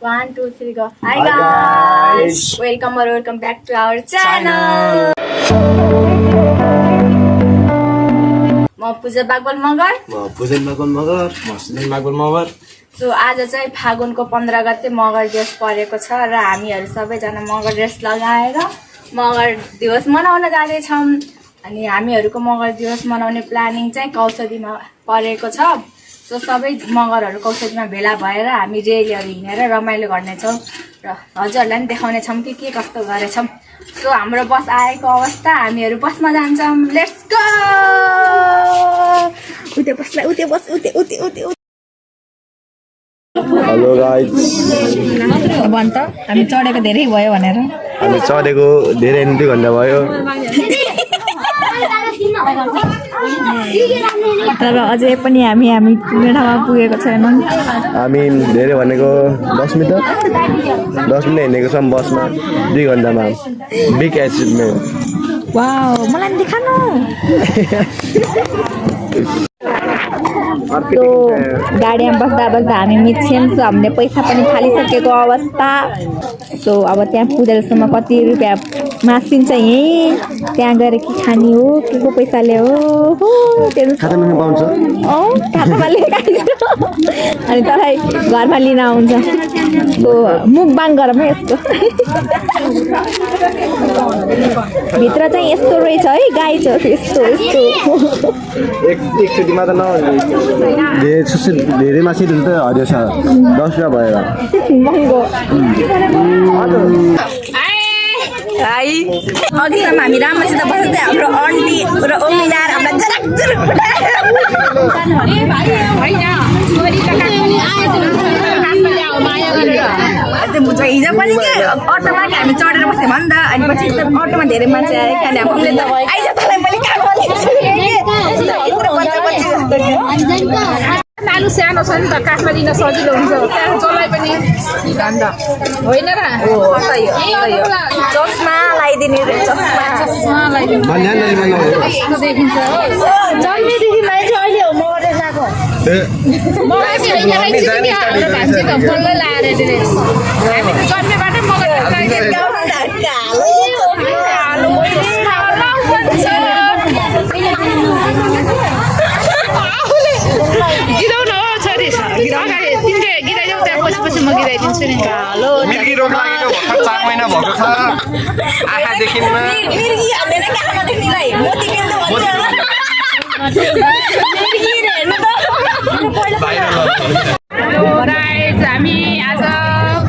1, 2, 3, go. Hi guys! Welcome back to our channel. म पूजा बागवल मगर म पूजन बागवल मगर म सुजन बागवल मगर सो आज चाहिँ फागुनको 15 गते मगर दिवस परेको छ र हामीहरू सबैजना मगर ड्रेस लगाएर मगर दिवस मनाउन जाँदैछौँ अनि हामीहरूको मगर दिवस मनाउने प्लानिङ चाहिँ कौशलीमा परेको छ। सो सबै मगरहरू कौशलीमा भेला भएर हामी रेलीहरू हिँडेर रमाइलो गर्नेछौँ र हजुरहरूलाई पनि देखाउनेछौँ के कस्तो गरेछौँ। सो हाम्रो बस आएको अवस्था हामीहरू बसमा जान्छौँ। Let's go! उते बसलाई उते बस उते हेलो गाइज भन्छ हामी चढेको धेरै भयो भनेर हामी चढेको धेरै 2 घण्टा भयो तर अझै पनि हामी पुग्ने ठाउँमा पुगेको छैनौँ। हामी धेरै भनेको 10 मिनट हिँडेको छौँ बसमा 2 घण्टामा बिग एचिभमेन्ट। वाउ मलाई देखाउनु। तो गाडीमा बस्दा हामी मिच्छौँ। सो हामीले पैसा पनि फालिसकेको अवस्था। सो अब त्यहाँ पुगेसम्म कति रुपियाँ मासिन्छ यहीँ त्यहाँ गएर के खाने हो के को पैसाले हो खातामा पाउँछ खातामा लेखाइदिनु अनि तँलाई घरमा लिन आउँछ। सो मुखबाङ गरौँ है यस्तो भित्र चाहिँ यस्तो रहेछ है गाई छ यस्तो एकचोटि मात्र धेरै मासु त हरियो छ 10 रुपियाँ भएर महँगो। अघिसम्म हामी राम्रोसित बस्दै हाम्रो अन्टी र उम्मिदार हिजो पनि के अटोमा हामी चढेर बस्यो भने त अनि पछि अटोमा धेरै मान्छे आयो खाने हामीले त आइज तँलाई मैले आलु सानो छ नि त काठमा दिन सजिलो हुन्छ जसलाई पनि होइन र चस्मा लगाइदिने देखिन्छ जन्मेदेखि मान्छे अहिले हो मगरेर गएको बल्ल लाएर हामी त जन्मेबाटै मगरेर गिराउन हो छोरी अगाडि तिनले गिराइदेऊ त्यहाँ पछि म गिराइदिन्छु नि। हेलो मिर्गी रोग लागेको भर्खर 4 महिना भएको छ आँखादेखि राइज हामी आज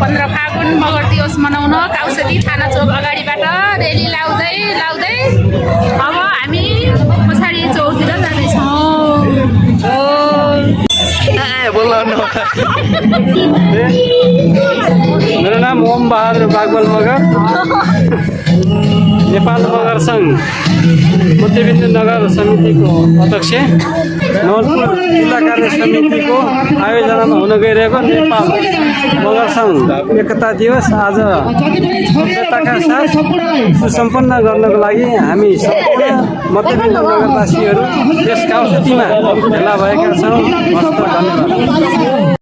15 फागुन मगर दिवस मनाउन काउसली थाना चौक अगाडिबाट रेली लाउँदै अब हामी पछाडि चौकतिर जाँदैछौँ। मेरो नाम ओम बहादुर बागवल मगर नेपाल मगर सङ्घ मध्यबिन्दु नगर समितिको अध्यक्ष नवलपुर जिल्ला कार्य समितिको आयोजनामा हुन गइरहेको नेपाल मगर सङ्घ एकता दिवस आज एकताका साथ सुसम्पन्न गर्नको लागि हामी सम्पूर्ण मध्यबिन्दु नगरवासीहरू यस काउसतीमा भेला भएका छौँ। हस्त धन्यवाद।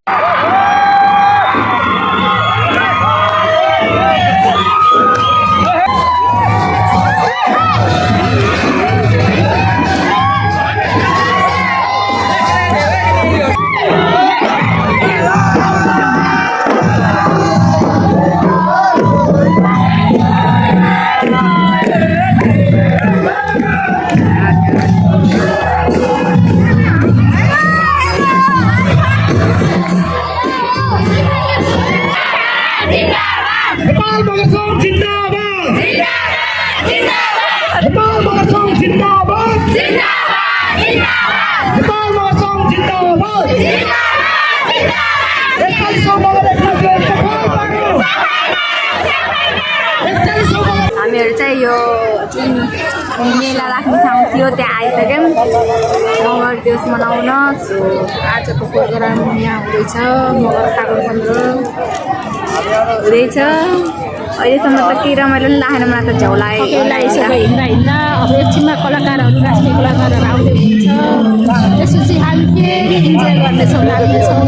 हामीहरू चाहिँ यो जुन मेला राख्ने ठाउँ थियो त्यहाँ आइसक्यौँ मगर दिवस मनाउन। सो आजको प्रोग्राम यहाँ हुँदैछ मगर फागुन 15 हुँदैछ। अहिलेसम्म त केही रमाइलो पनि लागेन मलाई त झ्याउ हिँड्दा अब एकछिनमा कलाकारहरू राष्ट्रिय कलाकारहरू आउँदै हुनुहुन्छ त्यसपछि हामी फेरि इन्जोय गर्नेछौँ लाग्नेछौँ।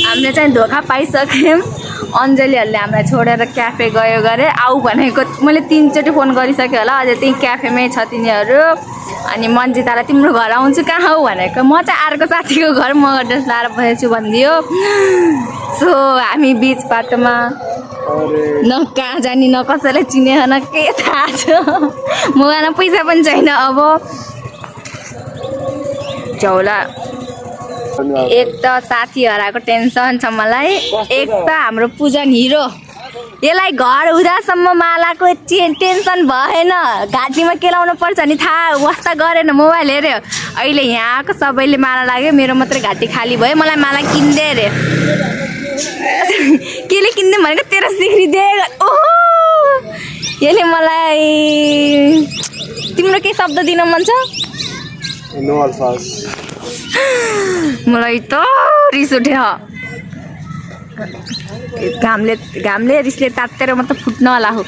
हामीले चाहिँ धोका पाइसक्यौँ अञ्जलीहरूले हामीलाई छोडेर क्याफे गयो गरे आऊ भनेको मैले 3 चोटि फोन गरिसकेँ होला अझै त्यही क्याफेमै छ तिनीहरू अनि मन्जितालाई तिम्रो घर आउँछु कहाँ हौ भनेको म चाहिँ अर्को साथीको घर मगर ड्रेस लाएर बसेछु भनिदियो सो हामी बिच बाटोमा न कहाँ जाने न कसैलाई चिने न के थाहा छ मगान पैसा पनि छैन अब झौला एक त साथी हराएको टेन्सन छ मलाई एक त हाम्रो पूजन हिरो यसलाई घर हुँदासम्म मालाको टेन्सन भएन घाँटीमा केलाउनु पर्छ नि थाहा वास्ता गरेन मोबाइल हेऱ्यो अहिले यहाँको सबैले माला लाग्यो मेरो मात्रै घाँटी खाली भयो मलाई माला किन्दै अरे केले किन्दै भनेको तेरो सिक्रिदे ओहो यसले मलाई तिम्रो केही शब्द दिन मन छ मलाई त रिस उठ्यो घामले रिसले तातेर म त फुट्न होला हो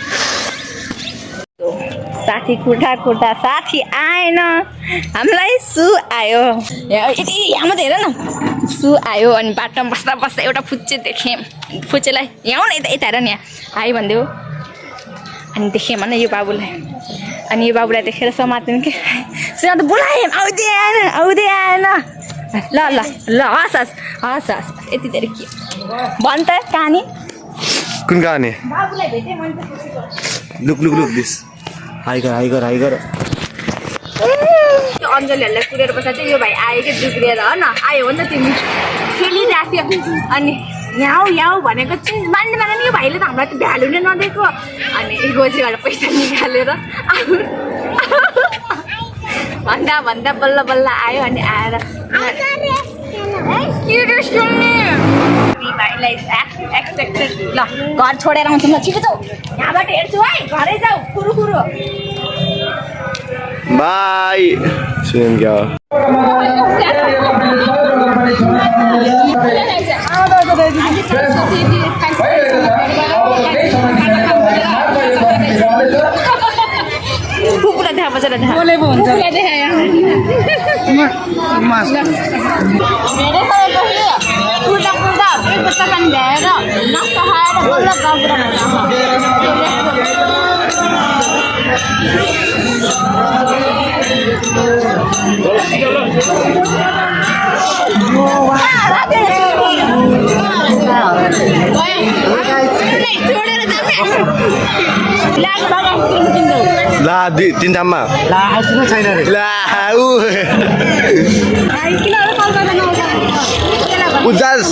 साथी कुर्टा साथी आएन हामीलाई सु आयो यहाँ मात्रै हेर न सु आयो अनि बाटोमा बस्दा एउटा फुच्चे देखेँ फुच्चेलाई यहाँ न यता हेर नि यहाँ आयो भनिदेऊ अनि देखेँ भने यो बाबुलाई अनि यो बाबुलाई देखेर समात्नु के सुन त बोलाएँ आउँदै आएन ल हस् यति धेरै के भन् त कहानी कुन कहानी बाबुलाई भेटेँ मैले लुक दिस हाई गर त्यो अञ्जलीहरूलाई कुरेर बस्दा चाहिँ यो भाइ आयो कि बिग्रिएर हो न आयो भने त तिमी खेलिरहेको थियो अनि याउ भनेको चाहिँ मान्ने नि यो भाइले त हामीलाई त भ्यालु नै नदिएको अनि गोजीबाट पैसा निकालेर भन्दा बल्ल आयो अनि आएर भाइलाई एक्सपेक्टेड ल घर छोडेर आउँछु म छिटो जाऊ यहाँबाट हेर्छु है घरै जाऊ कुरु बाई सुन क्या कुकुरलाई देखा बजार देखा कुर्दा एक बच्चा पानी भ्याएर नास्ता खाएर बल्ल ला 3 ठाममा छैन रे ला उजास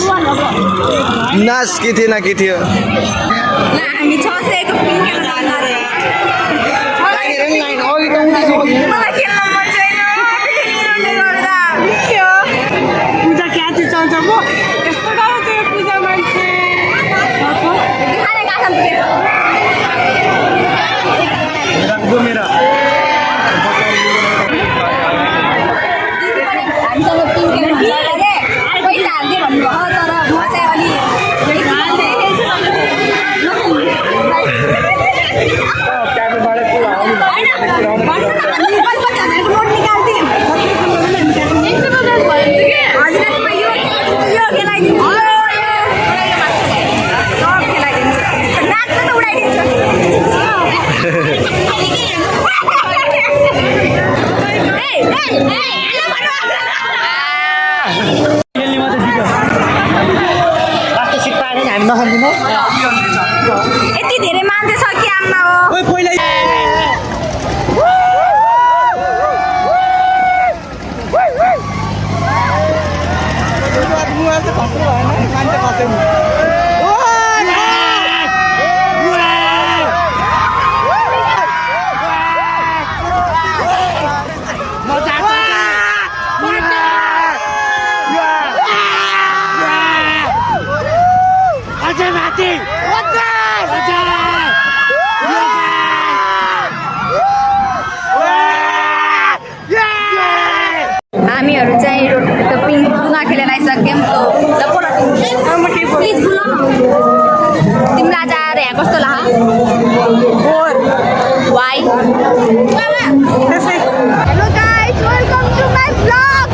नास के थिएन के थियो हामी 600 को पिन जाना रे मलाई खेल्न मन छैन फेरि गर्दा के हो पूजा क्या चाहिँ चल्छ म यस्तो गाह्रो छ यो पूजा मान्छे खाने गाछन् मेरा हामीसँग पिन के भन्छ अरे पैसा हाल्दै भन्नुभयो तर म चाहिँ अलि यति धेरै मान्छे छ कि आम्मा हो हामीहरू चाहिँ त्यो पिङ पुगा खेलेर आइसक्यौँ प्लिज बोल तिमीलाई आज आएर यहाँ कस्तो लाग्यो वाइ hello guys welcome to my vlog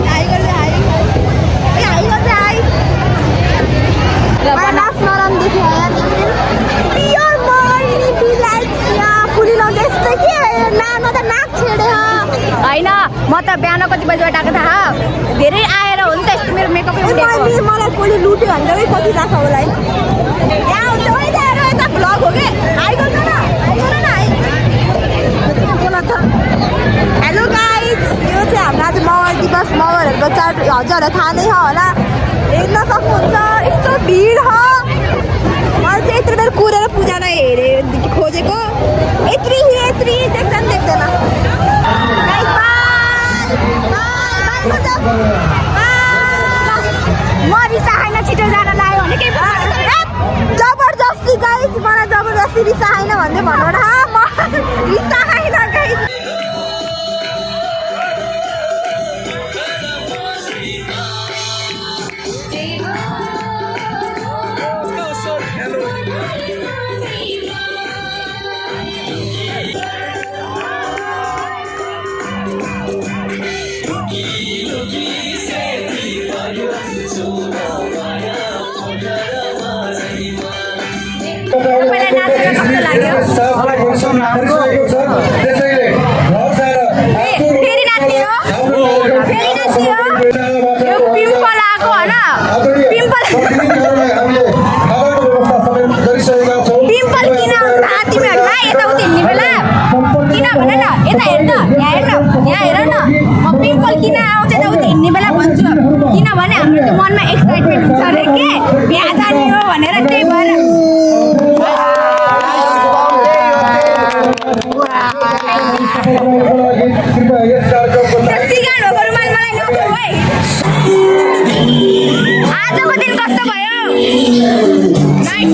हाई गर्दै हाई ल बनास नराम कति बजीबाट आएको थाहा धेरै आएर हो नि त यस्तो मेरो मेकअपै उडेको मलाई कसले लुट्यो भनेर कति लाग्छ होला है यहाँ हुन्छ है त्यहाँ यता भ्लग हो कि आइगर्नु न हेलो गाइज यो चाहिँ हाम्रो आज मगर दिवस मगरहरूको 4000 थाहा नै छ होला हेर्न सक्नुहुन्छ यस्तो भिड छ मैले चाहिँ यत्रो बेर कुरेर पूजालाई खोजेको यत्री देख्दैन म रिसा खाइन छिटो जान लाग्यो भने केही जबरजस्ती गाइस मलाई जबरजस्ती रिसा खाइन भन्दै भन्नु न म रिसा खाइन गाइस तपाईँलाई नाचेर कस्तो लाग्यो फेरि नाच्ने हो यो पिम्पल आएको होइन पिम्पल किन आउँछ थाहा तिमीहरूलाई यताउति हिँड्ने बेला किन भन न यता हेर न यहाँ हेर न म पिम्पल किन आउँछ यताउति हिँड्ने बेला भन्छु किनभने हाम्रो त्यो मनमा एक्साइटमेन्ट हुन्छ अरे के बिहा जाने हो भनेर त्यही भएर आजको दिन कस्तो भयो नाइस